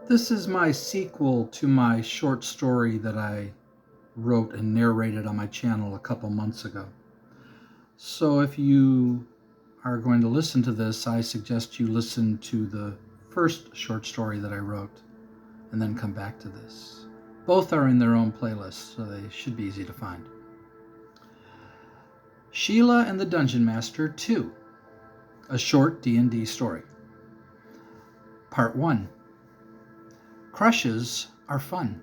This is my sequel to my short story that I wrote and narrated on my channel a couple months ago. So if you are going to listen to this, I suggest you listen to the first short story that I wrote and then come back to this. Both are in their own playlist, so they should be easy to find. Sheila and the Dungeon Master 2, a short D&D story. Part 1. Crushes are fun.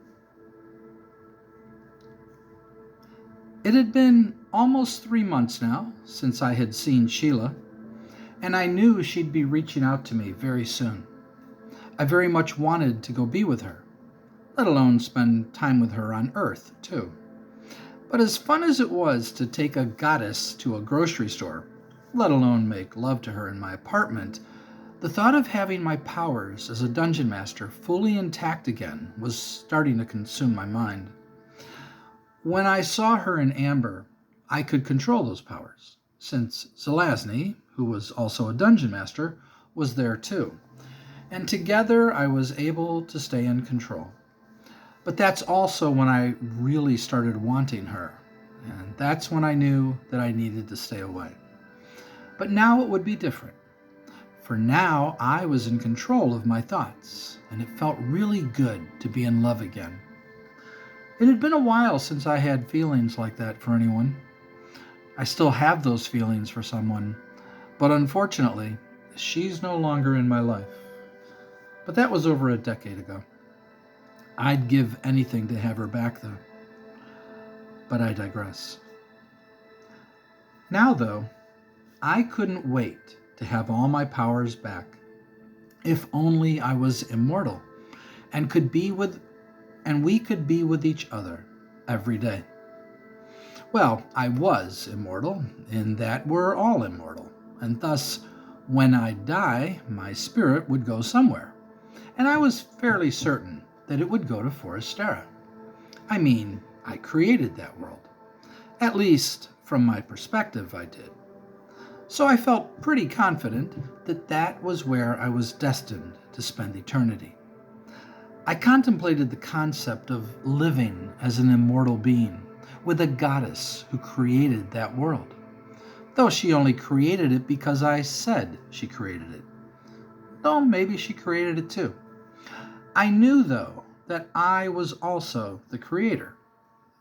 It had been almost 3 months now since I had seen Sheila, and I knew she'd be reaching out to me very soon. I very much wanted to go be with her, let alone spend time with her on Earth, too. But as fun as it was to take a goddess to a grocery store, let alone make love to her in my apartment, the thought of having my powers as a dungeon master fully intact again was starting to consume my mind. When I saw her in amber, I could control those powers, since Zelazny, who was also a dungeon master, was there too. And together I was able to stay in control. But that's also when I really started wanting her, and that's when I knew that I needed to stay away. But now it would be different. For now, I was in control of my thoughts, and it felt really good to be in love again. It had been a while since I had feelings like that for anyone. I still have those feelings for someone, but unfortunately, she's no longer in my life. But that was over a decade ago. I'd give anything to have her back, though. But I digress. Now, though, I couldn't wait to have all my powers back. If only I was immortal and we could be with each other every day. Well, I was immortal in that we're all immortal, and thus, when I die, my spirit would go somewhere, and I was fairly certain that it would go to Forestera. I mean, I created that world. At least, from my perspective, I did. So I felt pretty confident that that was where I was destined to spend eternity. I contemplated the concept of living as an immortal being with a goddess who created that world, though she only created it because I said she created it. Though maybe she created it too. I knew, though, that I was also the creator,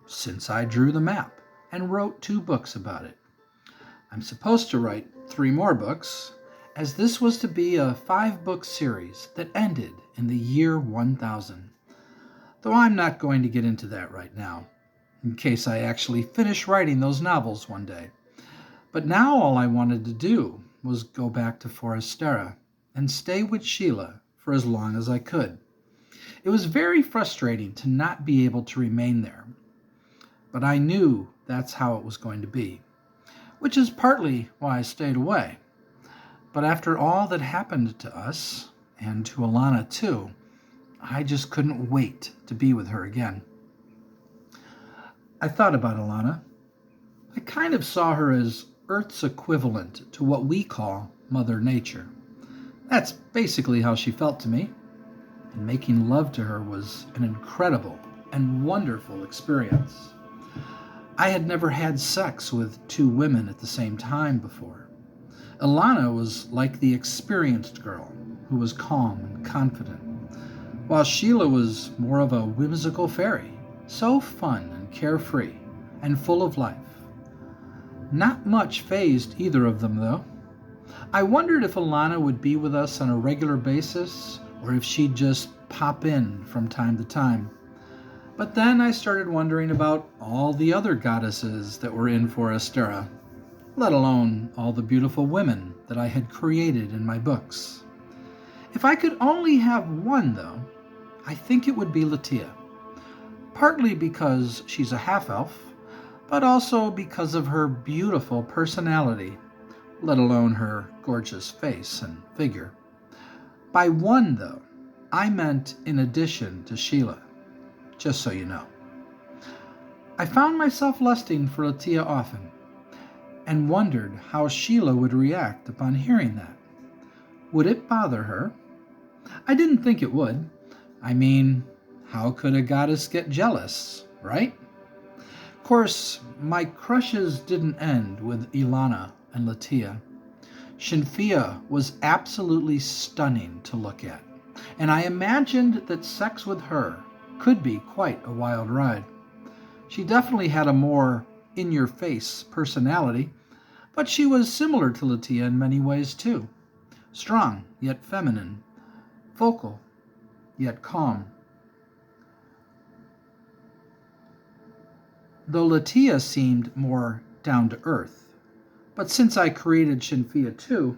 since I drew the map and wrote 2 books about it. I'm supposed to write 3 more books, as this was to be a 5-book series that ended in the year 1000. Though I'm not going to get into that right now, in case I actually finish writing those novels one day. But now all I wanted to do was go back to Forestera and stay with Sheila for as long as I could. It was very frustrating to not be able to remain there, but I knew that's how it was going to be, which is partly why I stayed away. But after all that happened to us, and to Alana too, I just couldn't wait to be with her again. I thought about Alana. I kind of saw her as Earth's equivalent to what we call Mother Nature. That's basically how she felt to me, and making love to her was an incredible and wonderful experience. I had never had sex with 2 women at the same time before. Alana was like the experienced girl who was calm and confident, while Sheila was more of a whimsical fairy, so fun and carefree and full of life. Not much fazed either of them, though. I wondered if Alana would be with us on a regular basis, or if she'd just pop in from time to time. But then I started wondering about all the other goddesses that were in Forestera, let alone all the beautiful women that I had created in my books. If I could only have one, though, I think it would be Latia. Partly because she's a half-elf, but also because of her beautiful personality, let alone her gorgeous face and figure. By one, though, I meant in addition to Sheila, just so you know. I found myself lusting for Latia often, and wondered how Sheila would react upon hearing that. Would it bother her? I didn't think it would, I mean, how could a goddess get jealous, right? Of course, my crushes didn't end with Ilana and Latia. Shinfia was absolutely stunning to look at, and I imagined that sex with her could be quite a wild ride. She definitely had a more in your face personality, but she was similar to Latia in many ways too. Strong, yet feminine, vocal, yet calm. Though Latia seemed more down to earth. But since I created Shinfia too,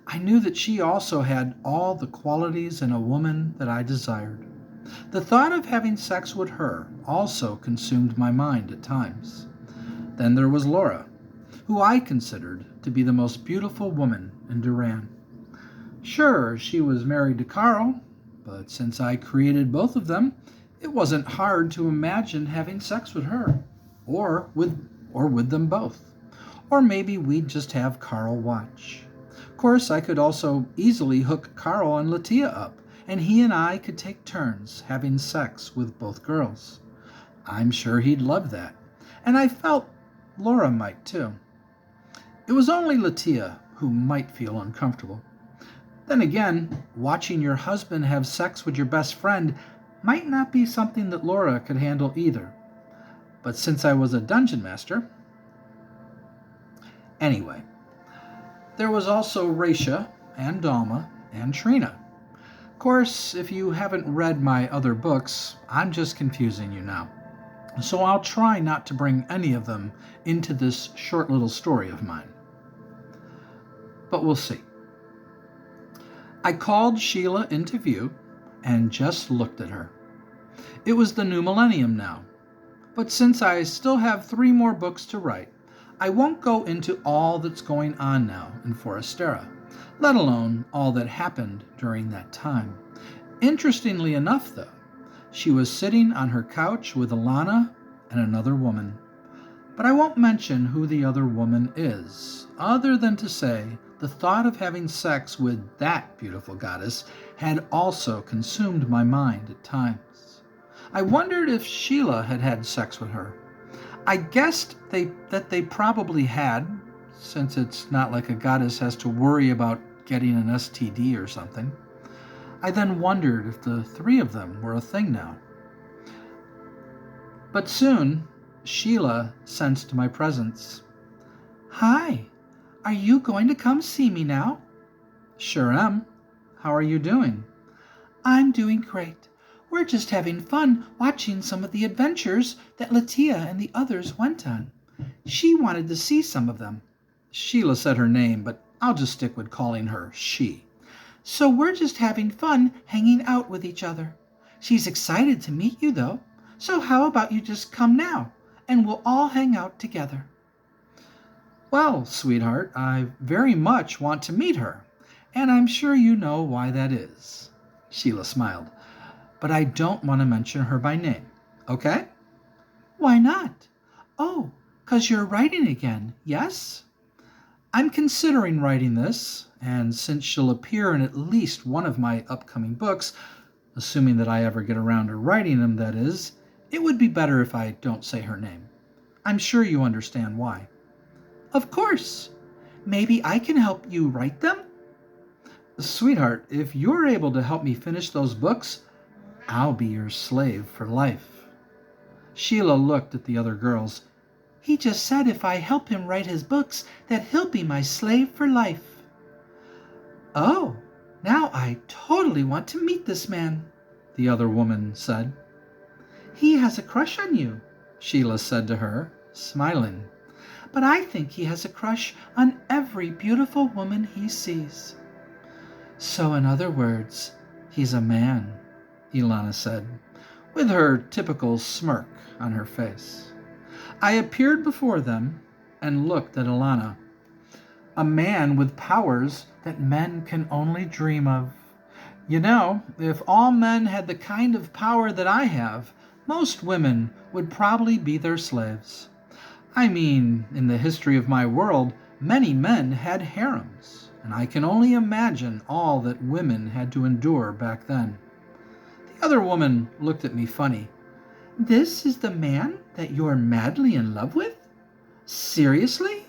I knew that she also had all the qualities in a woman that I desired. The thought of having sex with her also consumed my mind at times. Then there was Laura, who I considered to be the most beautiful woman in Duran. Sure, she was married to Carl, but since I created both of them, it wasn't hard to imagine having sex with her, or with them both. Or maybe we'd just have Carl watch. Of course, I could also easily hook Carl and Latia up, and he and I could take turns having sex with both girls. I'm sure he'd love that, and I felt Laura might too. It was only Latia who might feel uncomfortable. Then again, watching your husband have sex with your best friend might not be something that Laura could handle either. But since I was a dungeon master... Anyway, there was also Raisha and Dalma and Trina. Of course, if you haven't read my other books, I'm just confusing you now. So I'll try not to bring any of them into this short little story of mine. But we'll see. I called Sheila into view and just looked at her. It was the new millennium now, but since I still have 3 more books to write, I won't go into all that's going on now in Forestera, let alone all that happened during that time. Interestingly enough, though, she was sitting on her couch with Alana and another woman. But I won't mention who the other woman is, other than to say the thought of having sex with that beautiful goddess had also consumed my mind at times. I wondered if Sheila had had sex with her. I guessed that they probably had, since it's not like a goddess has to worry about getting an STD or something. I then wondered if the 3 of them were a thing now. But soon, Sheila sensed my presence. "Hi, are you going to come see me now?" "Sure am. How are you doing?" "I'm doing great. We're just having fun watching some of the adventures that Latia and the others went on. She wanted to see some of them." Sheila said her name, but I'll just stick with calling her she. "So we're just having fun hanging out with each other. She's excited to meet you, though. So how about you just come now, and we'll all hang out together?" "Well, sweetheart, I very much want to meet her, and I'm sure you know why that is." Sheila smiled. "But I don't want to mention her by name, okay?" "Why not?" "Oh, 'cause you're writing again, yes?" "I'm considering writing this, and since she'll appear in at least one of my upcoming books, assuming that I ever get around to writing them, that is, it would be better if I don't say her name. I'm sure you understand why." "Of course. Maybe I can help you write them?" "Sweetheart, if you're able to help me finish those books, I'll be your slave for life." Sheila looked at the other girls. "He just said if I help him write his books, that he'll be my slave for life." "Oh, now I totally want to meet this man," the other woman said. "He has a crush on you," Sheila said to her, smiling. "But I think he has a crush on every beautiful woman he sees." "So in other words, he's a man," Ilana said, with her typical smirk on her face. I appeared before them and looked at Ilana. "A man with powers that men can only dream of. You know, if all men had the kind of power that I have, most women would probably be their slaves. I mean, in the history of my world, many men had harems, and I can only imagine all that women had to endure back then. The The other woman looked at me funny. This is the man that you're madly in love with? Seriously?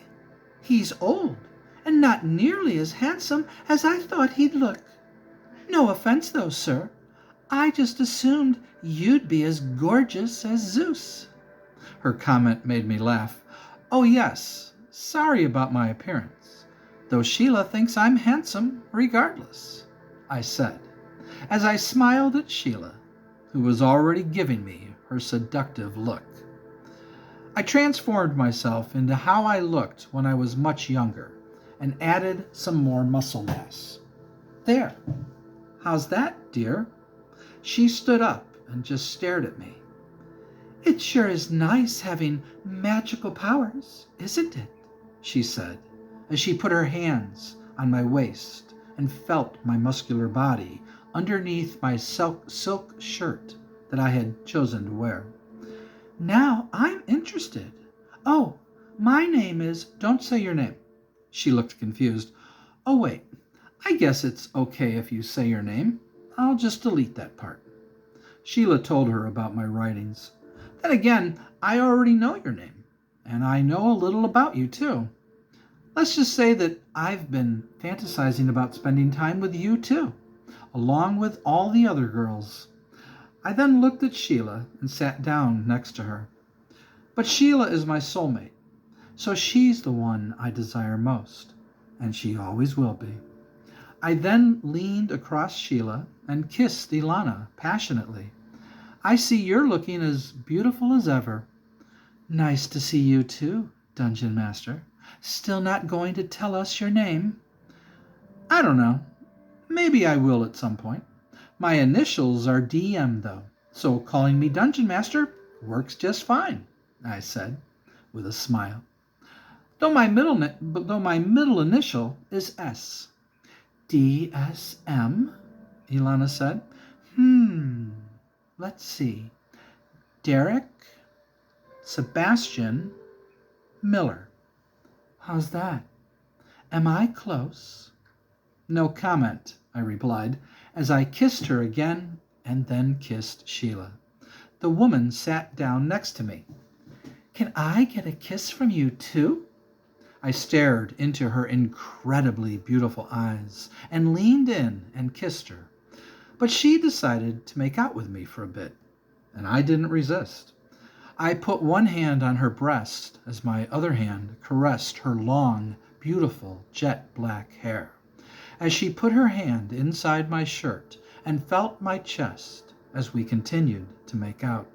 He's old, and not nearly as handsome as I thought he'd look. No offense, though, sir. I just assumed you'd be as gorgeous as Zeus. Her comment made me laugh. Oh, yes, sorry about my appearance, though Sheila thinks I'm handsome regardless, I said, as I smiled at Sheila, who was already giving me her seductive look. I transformed myself into how I looked when I was much younger and added some more muscle mass. There. How's that, dear? She stood up and just stared at me. It sure is nice having magical powers, isn't it? She said, as she put her hands on my waist and felt my muscular body underneath my silk shirt that I had chosen to wear. Now I'm interested. Oh, my name is... Don't say your name. She looked confused. Oh, wait. I guess it's okay if you say your name. I'll just delete that part. Sheila told her about my writings. Then again, I already know your name, and I know a little about you, too. Let's just say that I've been fantasizing about spending time with you, too, along with all the other girls. I then looked at Sheila and sat down next to her. But Sheila is my soulmate, so she's the one I desire most, and she always will be. I then leaned across Sheila and kissed Ilana passionately. I see you're looking as beautiful as ever. Nice to see you too, Dungeon Master. Still not going to tell us your name? I don't know. Maybe I will at some point. My initials are DM, though, so calling me Dungeon Master works just fine, I said, with a smile. Though my middle initial is S. DSM, Ilana said. Let's see. Derek Sebastian Miller. How's that? Am I close? No comment, I replied, as I kissed her again and then kissed Sheila. The woman sat down next to me. Can I get a kiss from you too? I stared into her incredibly beautiful eyes and leaned in and kissed her. But she decided to make out with me for a bit, and I didn't resist. I put one hand on her breast as my other hand caressed her long, beautiful jet black hair, as she put her hand inside my shirt and felt my chest as we continued to make out.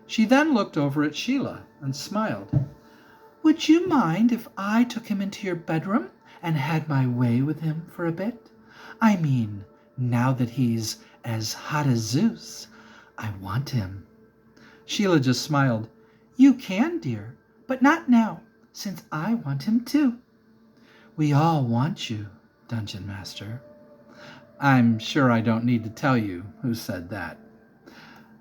She then looked over at Sheila and smiled. Would you mind if I took him into your bedroom and had my way with him for a bit? I mean, now that he's as hot as Zeus, I want him. Sheila just smiled. You can, dear, but not now, since I want him too. We all want you, Dungeon Master. I'm sure I don't need to tell you who said that.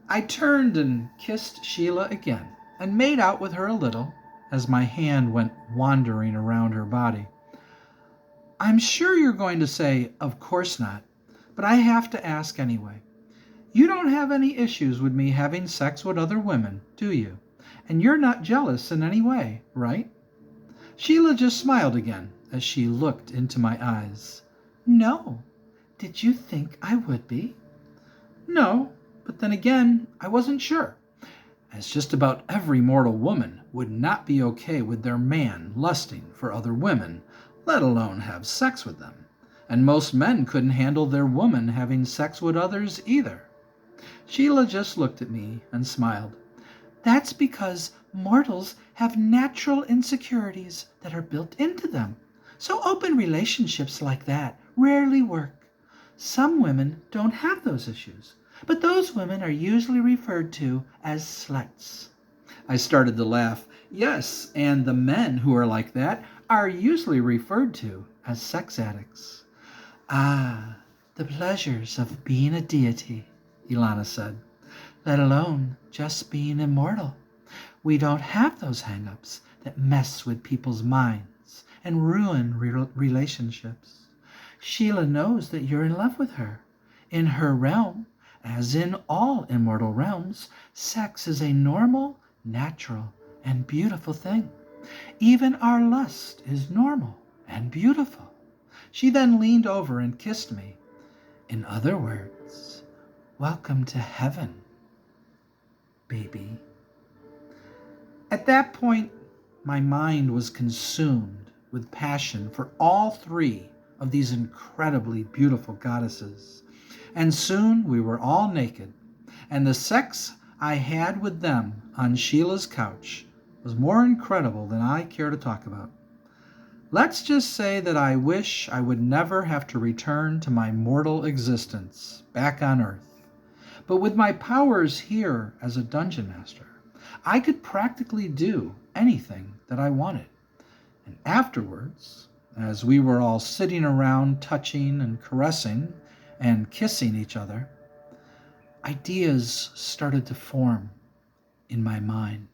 I turned and kissed Sheila again and made out with her a little as my hand went wandering around her body. I'm sure you're going to say, of course not, but I have to ask anyway. You don't have any issues with me having sex with other women, do you? And you're not jealous in any way, right? Sheila just smiled again as she looked into my eyes. No. Did you think I would be? No, but then again, I wasn't sure, as just about every mortal woman would not be okay with their man lusting for other women, let alone have sex with them. And most men couldn't handle their woman having sex with others either. Sheila just looked at me and smiled. That's because mortals have natural insecurities that are built into them. So open relationships like that rarely work. Some women don't have those issues, but those women are usually referred to as sluts. I started to laugh. Yes, and the men who are like that are usually referred to as sex addicts. Ah, the pleasures of being a deity, Ilana said, let alone just being immortal. We don't have those hang-ups that mess with people's minds and ruin relationships. Sheila knows that you're in love with her, in her realm, As in all immortal realms, sex is a normal, natural, and beautiful thing. Even our lust is normal and beautiful. She then leaned over and kissed me. In other words, welcome to heaven, baby. At that point, my mind was consumed with passion for all three of these incredibly beautiful goddesses. And soon we were all naked, and the sex I had with them on Sheila's couch was more incredible than I care to talk about. Let's just say that I wish I would never have to return to my mortal existence back on Earth. But with my powers here as a dungeon master, I could practically do anything that I wanted. And afterwards, as we were all sitting around touching and caressing and kissing each other, ideas started to form in my mind.